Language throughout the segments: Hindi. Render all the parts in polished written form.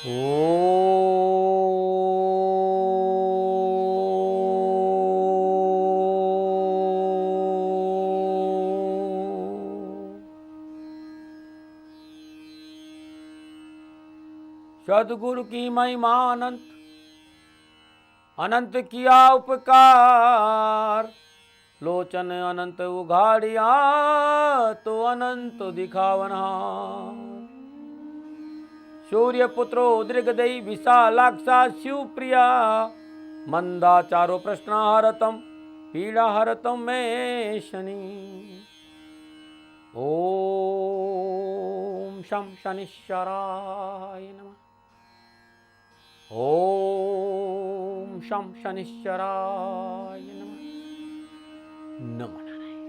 ओ सदगुरु की महिमा अनंत, अनंत किया उपकार, लोचन अनंत उघाड़िया तो अनंत दिखावनहार। सूर्य पुत्रो दृगदयी विशालाक्षा शिवप्रिया, मंदाचारो प्रश्नहरतम पीड़ाहरतम में शनि। ओम शं शनिश्चराय नमः। ओम शं शनिश्चराय नमः। नमो नारायण।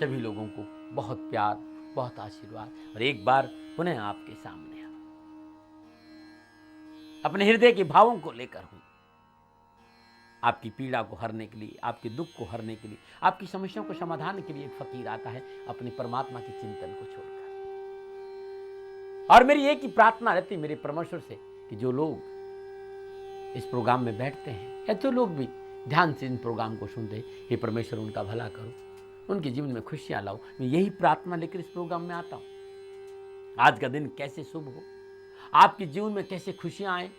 सभी लोगों को बहुत प्यार, बहुत आशीर्वाद, और एक बार पुनः आपके सामने हूं, अपने हृदय के भावों को लेकर हूं, आपकी पीड़ा को हरने के लिए, आपके दुख को हरने के लिए, आपकी समस्याओं को समाधान के लिए एक फकीर आता है अपने परमात्मा के चिंतन को छोड़कर। और मेरी एक ही प्रार्थना रहती है मेरे परमेश्वर से कि जो लोग इस प्रोग्राम में बैठते हैं या जो लोग भी ध्यान से इन प्रोग्राम को सुनते हैं, हे परमेश्वर उनका भला करो, उनके जीवन में खुशियां लाओ। मैं यही प्रार्थना लेकर इस प्रोग्राम में आता हूं। आज का दिन कैसे शुभ हो, आपके जीवन में कैसे खुशियां आए,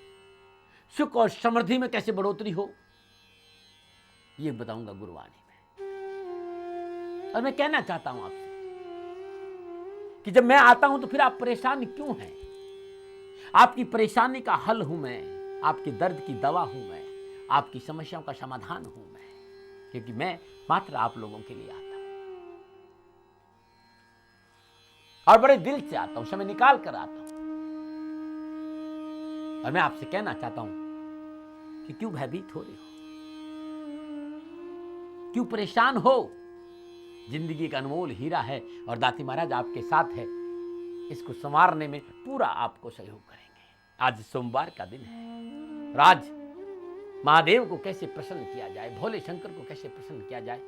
सुख और समृद्धि में कैसे बढ़ोतरी हो, ये बताऊंगा गुरुवाणी में। और मैं कहना चाहता हूं आपसे कि जब मैं आता हूं तो फिर आप परेशान क्यों हैं? आपकी परेशानी का हल हूं मैं, आपके दर्द की दवा हूं मैं, आपकी समस्याओं का समाधान हूं मैं, क्योंकि मैं मात्र आप लोगों के लिए आता हूं और बड़े दिल से आता हूं, समय निकाल कर आता हूं। और मैं आपसे कहना चाहता हूं कि क्यों भयभीत हो रहे हो, क्यों परेशान हो? जिंदगी का अनमोल हीरा है और दाती महाराज आपके साथ है, इसको संवारने में पूरा आपको सहयोग करेंगे। आज सोमवार का दिन है, आज महादेव को कैसे प्रसन्न किया जाए, भोले शंकर को कैसे प्रसन्न किया जाए,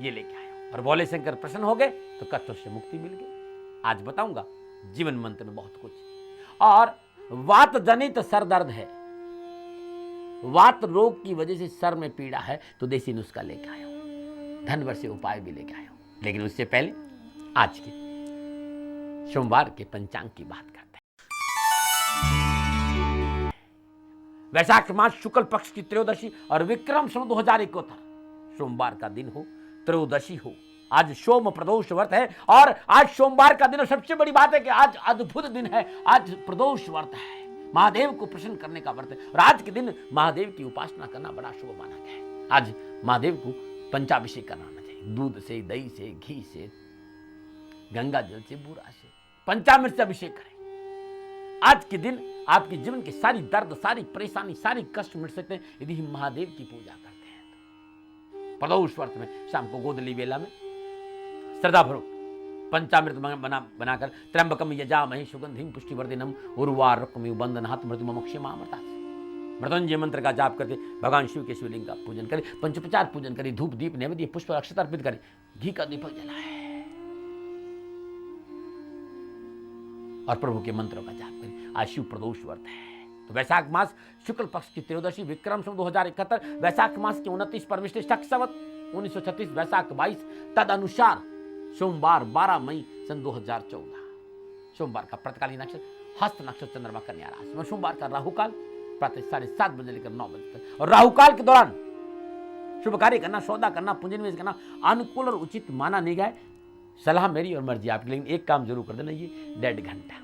ये लेके आया। और भोले शंकर प्रसन्न हो गए तो कष्टों से मुक्ति मिल गई। आज बताऊंगा जीवन मंत्र में बहुत कुछ। और वात जनित सर दर्द है, वात रोग की वजह से सर में पीड़ा है, तो देसी नुस्खा लेके आया हूं, धन वर्ष से उपाय भी लेके आया हूं। लेकिन उससे पहले आज के सोमवार के पंचांग की बात करते हैं। वैशाख मास शुक्ल पक्ष की त्रयोदशी और विक्रम संवत 2071 सोमवार का दिन हो, त्रयोदशी हो। आज सोम प्रदोष व्रत है और आज सोमवार का दिन है। सबसे बड़ी बात है कि आज अद्भुत दिन है, आज प्रदोष व्रत है, महादेव को प्रसन्न करने का व्रत है। और आज के दिन महादेव की उपासना करना बड़ा शुभ माना गया है। आज महादेव को पंचाभिषेक करना चाहिए, दूध से, दही से, घी से, गंगा जल से, बूरा से, पंचामृत से अभिषेक करें। आज के दिन आपके जीवन की सारी दर्द, सारी परेशानी, सारी कष्ट मिट सकते हैं यदि हम महादेव की पूजा करते हैं। तो प्रदोष व्रत में शाम को गोदली वेला में श्रद्धापूर्वक पंचामृत बनाकर त्र्यंबकम यजामहे सुगंधिम पुष्टिवर्धनम उर्वारुकमिव बंधनात् मृत्युमोक्षमामृता, मृत्युंजय मंत्र का जाप करके भगवान शिव के शिवलिंग का पूजन करें, पंचोपचार पूजन करें, धूप दीप नैवेद्य पुष्प अक्षत अर्पित करें, घी का दीपक जलाएं और प्रभु के मंत्रों का जाप करें। आज शिव प्रदोष व्रत है। तो वैशाख मास शुक्ल पक्ष की त्रयोदशी, विक्रम संवत 2071, वैशाख मास के 29 परमिष्ट शक संवत 1936 वैशाख 22 तद अनुसार सोमवार 12 मई सन 2014 सोमवार का प्रातकालीन नक्षत्र हस्त नक्षत्र, चंद्रमा कन्या राशि में। सोमवार का राहुकाल प्रातः 7:30 बजे लेकर 9 बजे तक। और राहुकाल के दौरान शुभ कार्य करना, सौदा करना, पूंजी निवेश करना अनुकूल और उचित माना नहीं गया है। सलाह मेरी और मर्जी आपकी, लेकिन एक काम जरूर कर देना, ये 1.5 घंटा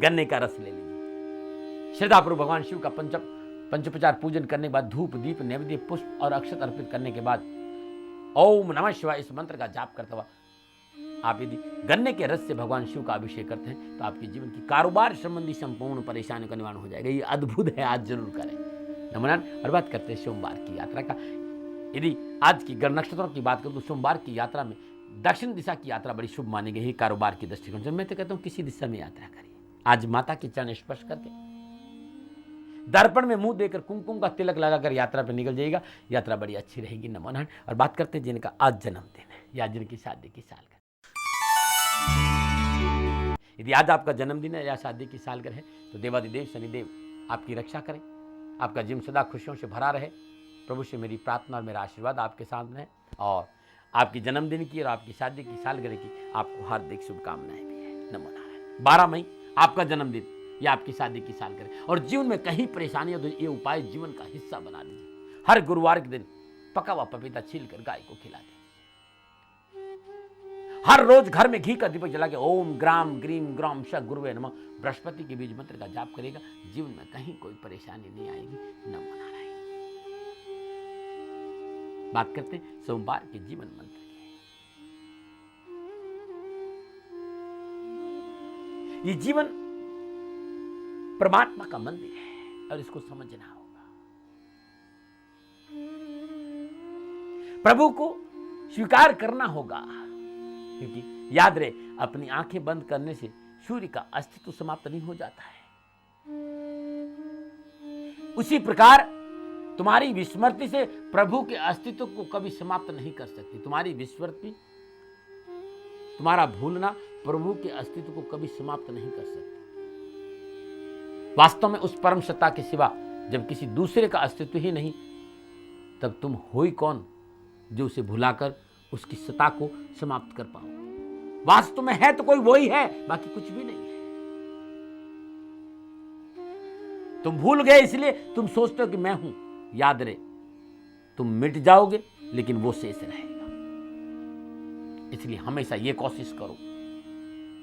गन्ने का रस ले लीजिए। श्रद्धापूर्वक भगवान शिव का पंचोपचार पूजन करने के बाद धूप दीप नैवेद्य पुष्प और अक्षत अर्पित करने के बाद ओम नमः शिवाय इस मंत्र का जाप करता हुआ आप यदि गन्ने के रस से भगवान शिव का अभिषेक करते हैं तो आपके जीवन की कारोबार संबंधी संपूर्ण परेशानियों का निवारण हो जाएगा। ये अद्भुत है, आज जरूर करें। नमन। और बात करते हैं सोमवार की यात्रा का। यदि आज की ग्रह नक्षत्रों की बात करूं तो सोमवार की यात्रा में दक्षिण दिशा की यात्रा बड़ी शुभ मानी गई है कारोबार की दृष्टिकोण से। मैं तो कहता हूं किसी दिशा में यात्रा करिए। आज माता के चरण स्पर्श करके दर्पण में मुंह देकर कुमकुम का तिलक लगाकर यात्रा पर निकल जाइएगा, यात्रा बड़ी अच्छी रहेगी। नमन। और बात करते हैं जिनका आज जन्मदिन है या जिनकी शादी की सालगिरह। यदि आज आपका जन्मदिन है या शादी की सालगिरह है तो देवादिदेव शनिदेव आपकी रक्षा करें, आपका जीवन सदा खुशियों से भरा रहे। प्रभु से मेरी प्रार्थना और मेरा आशीर्वाद आपके साथ है और आपकी जन्मदिन की और आपकी शादी की सालगिरह की आपको हार्दिक शुभकामनाएं भी है। नमो नारायण। 12 मई आपका जन्मदिन या आपकी शादी की सालगिरह और जीवन में कहीं परेशानी हो तो ये उपाय जीवन का हिस्सा बना लीजिए। हर गुरुवार के दिन पका हुआ पपीता छीलकर गाय को खिला दें। हर रोज घर में घी का दीपक जला के ओम ग्राम ग्रीम ग्राम श गुरुवे नमः बृहस्पति के बीज मंत्र का जाप करेगा। जीवन में कहीं कोई परेशानी नहीं आएगी। नमो नारायण। बात करते हैं सोमवार के जीवन मंत्र की। ये जीवन परमात्मा का मंदिर है और इसको समझना होगा। प्रभु को स्वीकार करना होगा, क्योंकि याद रहे अपनी आंखें बंद करने से सूर्य का अस्तित्व समाप्त नहीं हो जाता है। उसी प्रकार तुम्हारी विस्मृति से प्रभु के अस्तित्व को कभी समाप्त नहीं कर सकती। तुम्हारी विस्मृति, तुम्हारा भूलना प्रभु के अस्तित्व को कभी समाप्त नहीं कर सकती। वास्तव में उस परम सत्ता के सिवा जब किसी दूसरे का अस्तित्व ही नहीं, तब तुम हो ही कौन जो उसे भुलाकर उसकी सत्ता को समाप्त कर पाओ। वास्तव में है तो कोई वही है, बाकी कुछ भी नहीं है। तुम भूल गए इसलिए तुम सोचते हो कि मैं हूं। याद रहे तुम मिट जाओगे लेकिन वो शेष रहेगा। इसलिए हमेशा ये कोशिश करो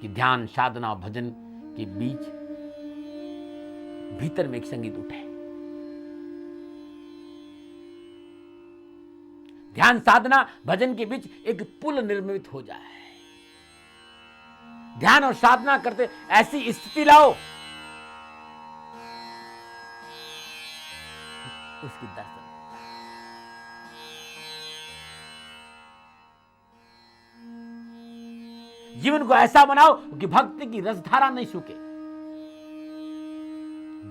कि ध्यान साधना और भजन के बीच भीतर में एक संगीत उठे। ध्यान साधना भजन के बीच एक पुल निर्मित हो जाए। ध्यान और साधना करते ऐसी स्थिति लाओ उसकी दर्शन। जीवन को ऐसा बनाओ कि भक्ति की रसधारा नहीं सूखे।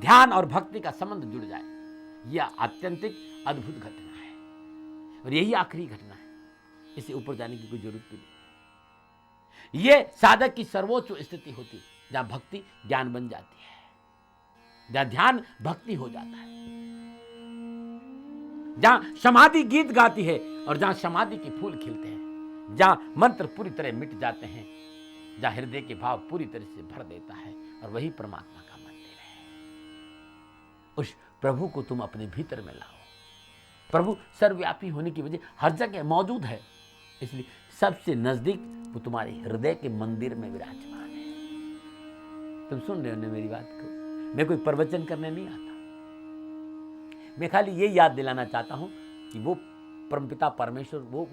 ध्यान और भक्ति का संबंध जुड़ जाए। यह अत्यंतिक अद्भुत घटना है और यही आखिरी घटना है। इससे ऊपर जाने की कोई जरूरत भी नहीं। यह साधक की सर्वोच्च स्थिति होती है, जहां भक्ति ज्ञान बन जाती है, जहां ध्यान भक्ति हो जाता है, जहां समाधि गीत गाती है और जहां समाधि के फूल खिलते हैं, जहां मंत्र पूरी तरह मिट जाते हैं, जहां हृदय के भाव पूरी तरह से भर देता है। और वही परमात्मा का मंदिर है। उस प्रभु को तुम अपने भीतर में लाओ। प्रभु सर्वव्यापी होने की वजह हर जगह मौजूद है, इसलिए सबसे नजदीक वो तुम्हारे हृदय के मंदिर में विराजमान है। तुम सुन रहे हो ना मेरी बात को? मैं कोई प्रवचन करने नहीं आता। मैं खाली ये याद दिलाना चाहता हूं कि वो परमपिता परमेश्वर, वो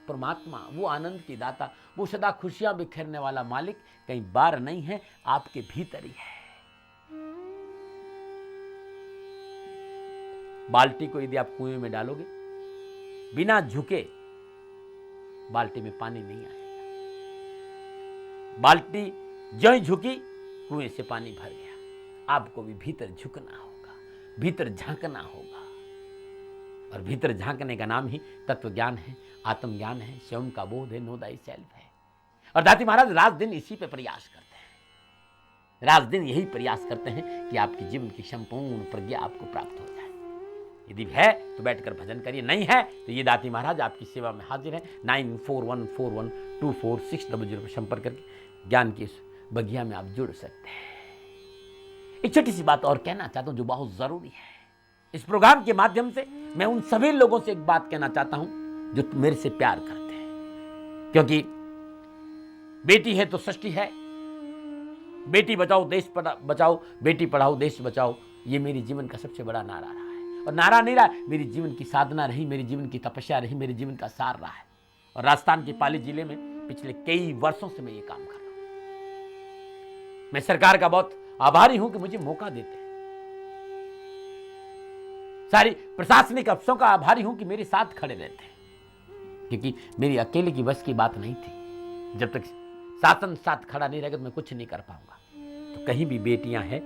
परमात्मा, वो आनंद की दाता, वो सदा खुशियां बिखेरने वाला मालिक कहीं बाहर नहीं है, आपके भीतर ही है। बाल्टी को यदि आप कुएं में डालोगे, बिना झुके बाल्टी में पानी नहीं आएगा। बाल्टी ज्यों ही झुकी, कुएं से पानी भर गया। आपको भी भीतर झुकना होगा, भीतर झांकना होगा। और भीतर झांकने का नाम ही तत्व ज्ञान है, आत्मज्ञान है, स्वयं का बोध है, नो दाई सेल्फ है। और दाती महाराज रात दिन इसी पे प्रयास करते हैं। रात दिन यही प्रयास करते हैं कि आपके जीवन की संपूर्ण प्रज्ञा आपको प्राप्त हो जाए। यदि है तो बैठकर भजन करिए, नहीं है तो ये दाती महाराज आपकी सेवा में हाजिर है। 9414124600 पर संपर्क करके ज्ञान की इस बगिया में आप जुड़ सकते हैं। एक छोटी सी बात और कहना चाहता हूं जो बहुत जरूरी है। इस प्रोग्राम के माध्यम से मैं उन सभी लोगों से एक बात कहना चाहता हूं जो मेरे से प्यार करते हैं, क्योंकि बेटी है तो सृष्टि है। बेटी बचाओ देश बचाओ, बेटी पढ़ाओ देश बचाओ, ये मेरे जीवन का सबसे बड़ा नारा रहा है। और नारा नहीं रहा, मेरी जीवन की साधना रही, मेरी जीवन की तपस्या रही, मेरे जीवन का सार रहा है। और राजस्थान के पाली जिले में पिछले कई वर्षों से मैं ये काम कर रहा हूं। मैं सरकार का बहुत आभारी हूं कि मुझे मौका देते हैं। सारी प्रशासनिक अफसरों का आभारी हूं कि मेरे साथ खड़े रहते हैं, क्योंकि मेरी अकेले की बस की बात नहीं थी। जब तक शासन साथ खड़ा नहीं रहेगा तो मैं कुछ नहीं कर पाऊंगा। तो कहीं भी बेटियां हैं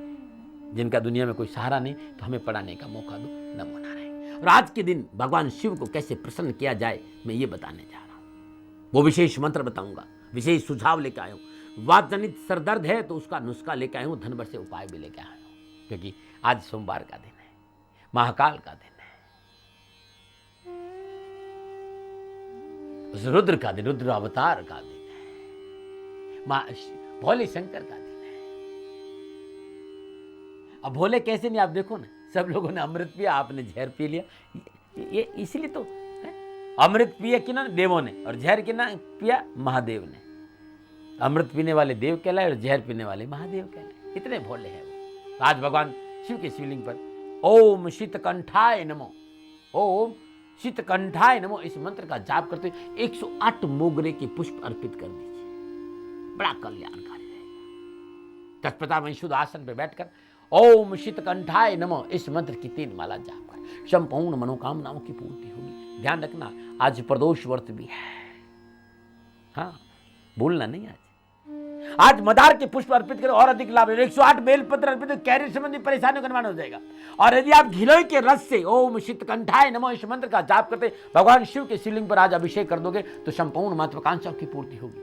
जिनका दुनिया में कोई सहारा नहीं, तो हमें पढ़ाने का मौका दो। नमो नारायण। और आज के दिन भगवान शिव को कैसे प्रसन्न किया जाए मैं ये बताने जा रहा हूं। वो विशेष मंत्र बताऊंगा, विशेष सुझाव लेकर आया हूं। वात जनित सरदर्द है तो उसका नुस्खा लेके आया हूं, धन भर से उपाय भी लेके आया हूं, क्योंकि आज सोमवार का दिन है, महाकाल का दिन है, उस रुद्र का दिन, रुद्र अवतार का दिन है, भोले शंकर का दिन है। अब भोले कैसे नहीं, आप देखो ना, सब लोगों ने अमृत पिया, आपने जहर पी लिया, ये इसलिए तो है? अमृत पिया कि ना देवों ने, और जहर कि ना पिया महादेव ने। अमृत पीने वाले देव कहलाए और जहर पीने वाले महादेव कहलाए, इतने भोले हैं वो। आज भगवान शिव के शिवलिंग पर ओम शीतकंठाय नमो, ओम शीतकंठाय नमो, इस मंत्र का जाप करते 108 मोगरे के पुष्प अर्पित कर दीजिए, बड़ा कल्याणकारी रहेगा। तत्पता में शुद्ध आसन पर बैठकर ओम शीतकंठाय नमो इस मंत्र की 3 माला जाप कर संपूर्ण मनोकामनाओं की पूर्ति होगी। ध्यान रखना, आज प्रदोष व्रत भी है, हाँ भूलना नहीं। आज मदार के पुष्प अर्पित करें और अधिक लाभ, 108 बेलपत्र अर्पित, कैरियर संबंधी परेशानियों का निवारण हो जाएगा। और यदि आप घिलोई के रस से ओम शीतकंठाय नमो इस मंत्र का जाप करते भगवान शिव के शिवलिंग पर आज अभिषेक कर दोगे तो संपूर्ण महत्वाकांक्षाओं की पूर्ति होगी।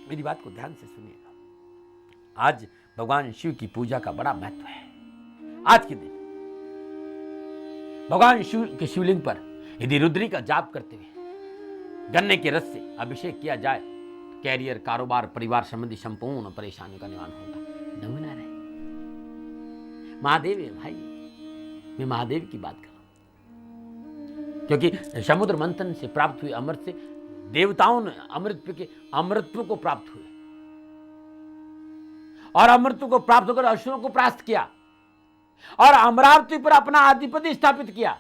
मेरी बात को ध्यान से सुनिएगा, आज भगवान शिव की पूजा का बड़ा महत्व है। आज के दिन भगवान शिव के शिवलिंग पर यदि रुद्री का जाप करते हुए गन्ने के रस से अभिषेक किया जाए तो कैरियर, कारोबार, परिवार संबंधी संपूर्ण परेशानियों का निवारण होगा। नमूना रहे, महादेव है भाई, मैं महादेव की बात कर रहा हूं, क्योंकि समुद्र मंथन से प्राप्त हुए अमृत से देवताओं ने अमृतत्व को प्राप्त हुए और अमृत को प्राप्त होकर असुरों को परास्त किया और अमरावती पर अपना आधिपत्य स्थापित किया।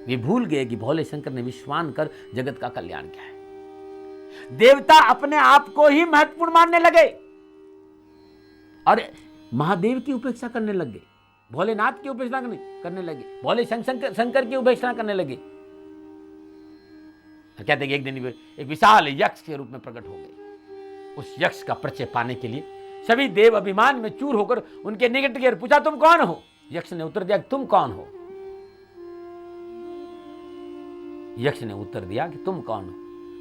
वे भूल गए कि भोले शंकर ने विश्वान कर जगत का कल्याण किया है। देवता अपने आप को ही महत्वपूर्ण मानने लगे और महादेव की उपेक्षा करने लगे, भोलेनाथ की उपेक्षा करने लगे, भोले शंकर की उपेक्षा करने लगे। कहते हैं कि एक दिन एक विशाल यक्ष के रूप में प्रकट हो गए। उस यक्ष का परिचय पाने के लिए सभी देव अभिमान में चूर होकर उनके निकट गए, पूछा तुम कौन हो? यक्ष ने उत्तर दिया तुम कौन हो? यक्ष ने उत्तर दिया कि तुम कौन हो?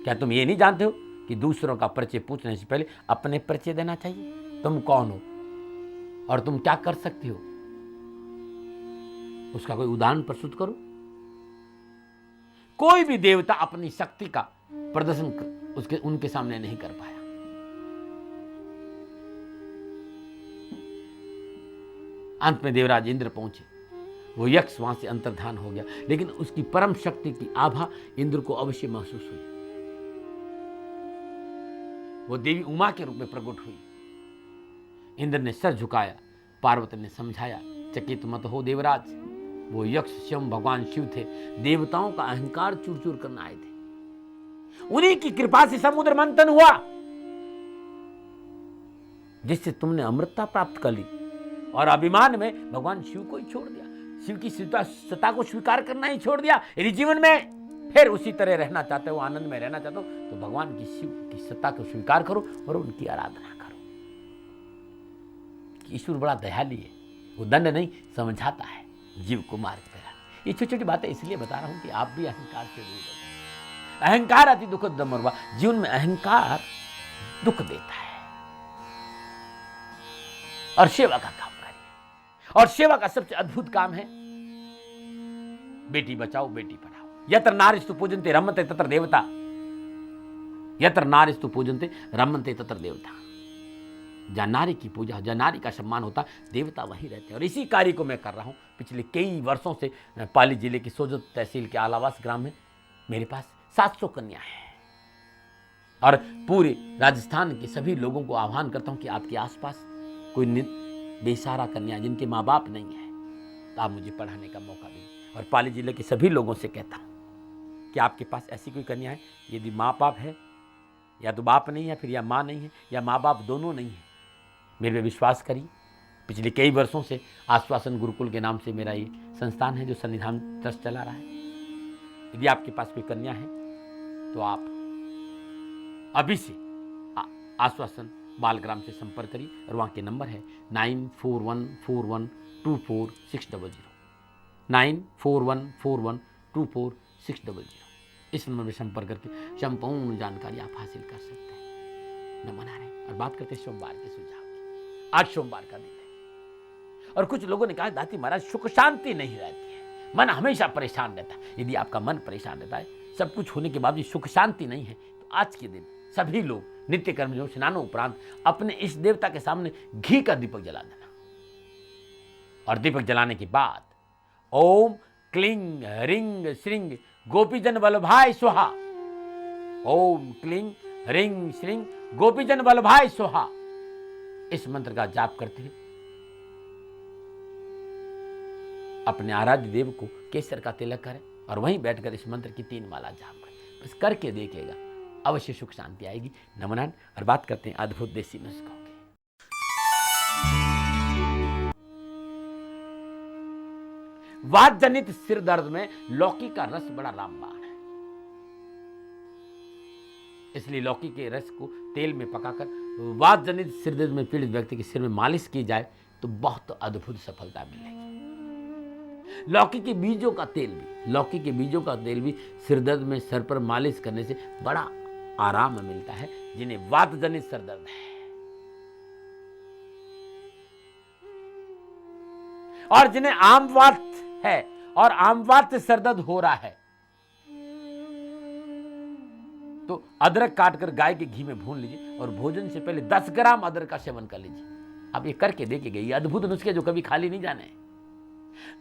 क्या तुम ये नहीं जानते हो कि दूसरों का परिचय पूछने से पहले अपने परिचय देना चाहिए? तुम कौन हो और तुम क्या कर सकती हो, उसका कोई उदाहरण प्रस्तुत करो। कोई भी देवता अपनी शक्ति का प्रदर्शन उनके सामने नहीं कर पाया। अंत में देवराज इंद्र पहुंचे, वो यक्ष वहां से अंतर्धान हो गया, लेकिन उसकी परम शक्ति की आभा इंद्र को अवश्य महसूस हुई। वो देवी उमा के रूप में प्रकट हुई। इंद्र ने सर झुकाया, पार्वती ने समझाया, चकित मत हो देवराज, वो यक्ष स्वयं भगवान शिव थे, देवताओं का अहंकार चूर चूर करने आए थे। उन्हीं की कृपा से समुद्र मंथन हुआ जिससे तुमने अमृतता प्राप्त कर ली और अभिमान में भगवान शिव को ही छोड़ दिया, शिव की सत्ता को स्वीकार करना ही छोड़ दिया। यदि जीवन में फिर उसी तरह रहना चाहते हो, आनंद में रहना चाहते हो, तो भगवान की शिव की सत्ता को स्वीकार करो और उनकी आराधना करो। ईश्वर बड़ा दयालु है, वो दंड नहीं समझाता है, जीव को मार्ग पे लाना। ये छोटी छोटी बातें इसलिए बता रहा हूं कि आप भी अहंकार से दूर रहो। अहंकार अति दुखद दमरवा, जीवन में अहंकार दुख देता है। और सेवा का काम करिए, और सेवा का सबसे अद्भुत काम है बेटी बचाओ बेटी पढ़ाओ। यत्र नारीस्तु पूजन्ते रमन्ते तत्र देवता, यत्र नारीस्तु पूजन्ते रमन्ते तत्र देवता। जहां नारी की पूजा, जहां नारी का सम्मान होता, देवता वहीं रहते हैं। और इसी कार्य को मैं कर रहा हूं पिछले कई वर्षों से। पाली जिले की सोजत तहसील के आलावास ग्राम में मेरे पास 700 कन्या है और पूरे राजस्थान के सभी लोगों को आह्वान करता हूं कि आपके आसपास कोई बेसहारा कन्या जिनके माँ बाप नहीं है, तो आप मुझे पढ़ाने का मौका दें। और पाली जिले के सभी लोगों से कहता हूं कि आपके पास ऐसी कोई कन्या है, यदि माँ बाप है, या तो बाप नहीं है, फिर या माँ नहीं है, या माँ बाप दोनों नहीं है, मेरे पे विश्वास करिए। पिछले कई वर्षों से आश्वासन गुरुकुल के नाम से मेरा ये संस्थान है जो सन्निधान ट्रस्ट चला रहा है। यदि आपके पास कोई कन्या है तो आप अभी से आश्वासन बालग्राम से संपर्क करिए। और वहाँ के नंबर है 9414124600, 9414124600। 242600। इस नंबर पर संपर्क करके संपूर्ण जानकारी आप हासिल कर सकते हैं। नमन नारायण। और बात करते हैं सोमवार के सुझाव की। आज सोमवार का दिन है और कुछ लोगों ने कहा दाती महाराज सुख शांति नहीं रहती है, मन हमेशा परेशान रहता है। यदि आपका मन परेशान रहता है, सब कुछ होने के बावजूद सुख शांति नहीं है, तो आज के दिन सभी लोग नित्य कर्म जो स्नानों उपरांत अपने इस देवता के सामने घी का दीपक जला देना और दीपक जलाने के बाद ओम क्लिंग रिंग श्रिंग गोपीजन वल्लभाय स्वाहा, ओम क्लिंग रिंग श्रिंग गोपीजन वल्लभाय स्वाहा, इस मंत्र का जाप करते हैं। अपने आराध्य देव को केसर का तिलक करें और वहीं बैठकर इस मंत्र की 3 माला जाप करें। बस करके देखिएगा, अवश्य सुख शांति आएगी। नमन। और बात करते हैं अद्भुत देसी नुस्खों की। वात जनित सिर दर्द में लौकी का रस बड़ा रामबाण है, इसलिए लौकी के रस को तेल में पकाकर वात जनित सिर दर्द में पीड़ित व्यक्ति के सिर में मालिश की जाए तो बहुत अद्भुत सफलता मिलेगी। लौकी के बीजों का तेल भी सिर दर्द में सर पर मालिश करने से बड़ा आराम मिलता है, जिन्हें वात जनित सिर दर्द है और जिन्हें आमवात है और आमवात से सर दर्द हो रहा है, तो अदरक काटकर गाय के घी में भून लीजिए और भोजन से पहले 10 ग्राम अदरक का सेवन कर लीजिए। आप ये करके देखिएगा, ये अद्भुत नुस्खे जो कभी खाली नहीं जाने।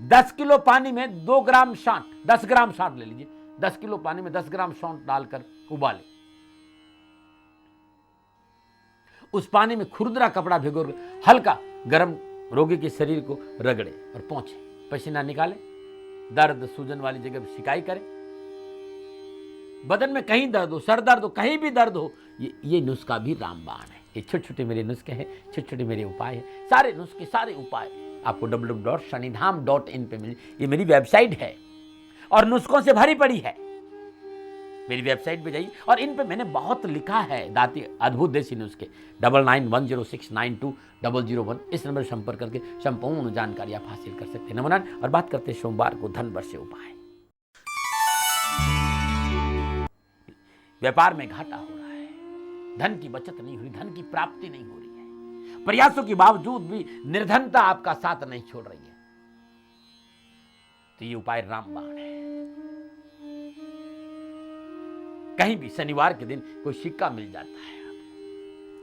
10 किलो पानी में 2 ग्राम सौंठ, 10 ग्राम सौंठ ले लीजिए। 10 किलो पानी में 10 ग्राम सौंठ डालकर उबाले, उस पानी में खुरदरा कपड़ा भिगोकर हल्का गर्म रोगी के शरीर को रगड़े और पोंछे, पसीना निकाले, दर्द सूजन वाली जगह सिकाई करें। बदन में कहीं दर्द हो, सर दर्द हो, कहीं भी दर्द हो, ये नुस्खा भी रामबाण है। ये छोटे छोटे मेरे नुस्खे हैं, छोटे छोटे मेरे उपाय हैं। सारे नुस्खे, सारे उपाय आपको www.shanidham.in पे मिले। ये मेरी वेबसाइट है और नुस्खों से भरी पड़ी है। मेरी वेबसाइट पे जाइए और इन पे मैंने बहुत लिखा है दाती अद्भुत देसी नुस्खे। 9910692001 इस नंबर पर संपर्क करके संपूर्ण जानकारी आप हासिल कर सकते हैं। नमन। और बात करते हैं सोमवार को धन वर्ष से उपाय। व्यापार में घाटा हो रहा है, धन की बचत नहीं हो रही, धन की प्राप्ति नहीं हो रही है, प्रयासों के बावजूद भी निर्धनता आपका साथ नहीं छोड़ रही है, तो ये उपाय रामबाण है। कहीं भी शनिवार के दिन कोई सिक्का मिल जाता है,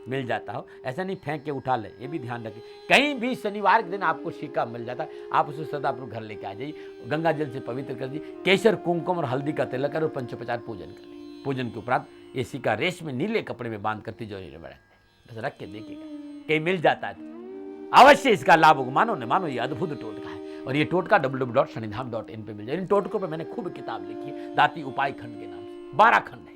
मिल जाता हो, ऐसा नहीं फेंक के उठा ले, ये भी ध्यान रखें। कहीं भी शनिवार के दिन आपको सिक्का मिल जाता है, आप उसे सदा अपने घर लेके आ जाइए, गंगा जल से पवित्र कर दीजिए, केसर कुमकुम और हल्दी का तिलक कर और पंचोपचार पूजन कर लीजिए। पूजन के उपरांत ये सिक्का रेश में नीले कपड़े में बांध कर तिजोरी में रखते हैं। बस रख के देखिएगा, कहीं मिल जाता है अवश्य इसका लाभ होगा। मानो न मानो, ये अद्भुत टोटका है और ये टोटका www.shanidham.in पे मिल जाए। इन टोटकों पे मैंने खूब किताब लिखी है, दाती उपाय खंड के नाम से 12 खंड है।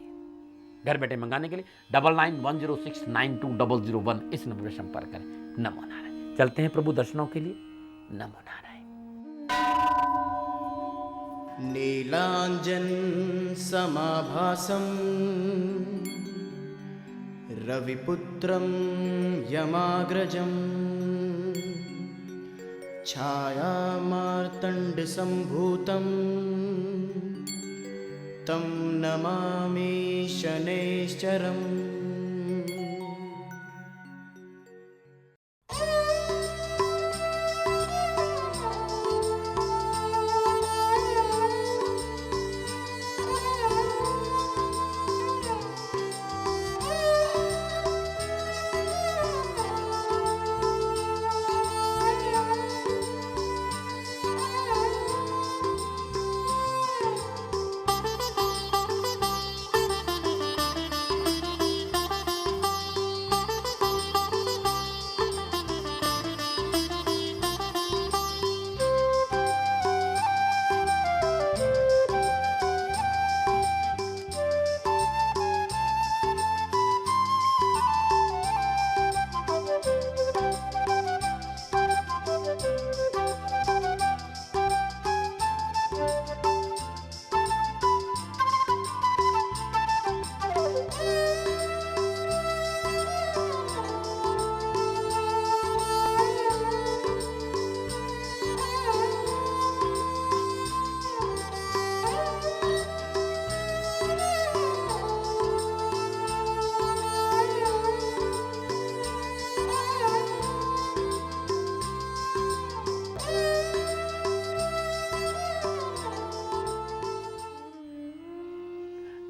घर बैठे मंगाने के लिए 9910692001 इस नंबर पर संपर्क करें। नमो नारायण। चलते हैं प्रभु दर्शनों के लिए। नमो नारायण। नीलांजन समाभासं रविपुत्रं यमाग्रजं छायामार्तण्डसम्भूतं तं नमामि शनैश्चरम्।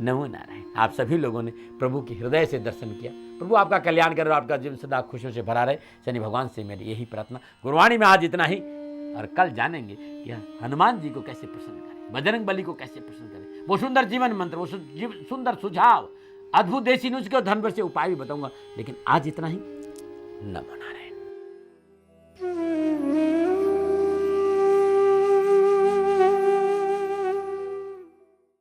नमो नारायण। आप सभी लोगों ने प्रभु के हृदय से दर्शन किया। प्रभु आपका कल्याण करे और आपका जीवन सदा खुशियों से भरा रहे। शनि भगवान से मेरी यही प्रार्थना। गुरुवाणी में आज इतना ही, और कल जानेंगे कि हनुमान जी को कैसे प्रसन्न करें, बजरंग बली को कैसे प्रसन्न करें, वो सुंदर जीवन मंत्र, वो सुंदर सुझाव, अद्भुत देसी नुस्खे और धन से उपाय भी बताऊंगा। लेकिन आज इतना ही। नमो नारायण।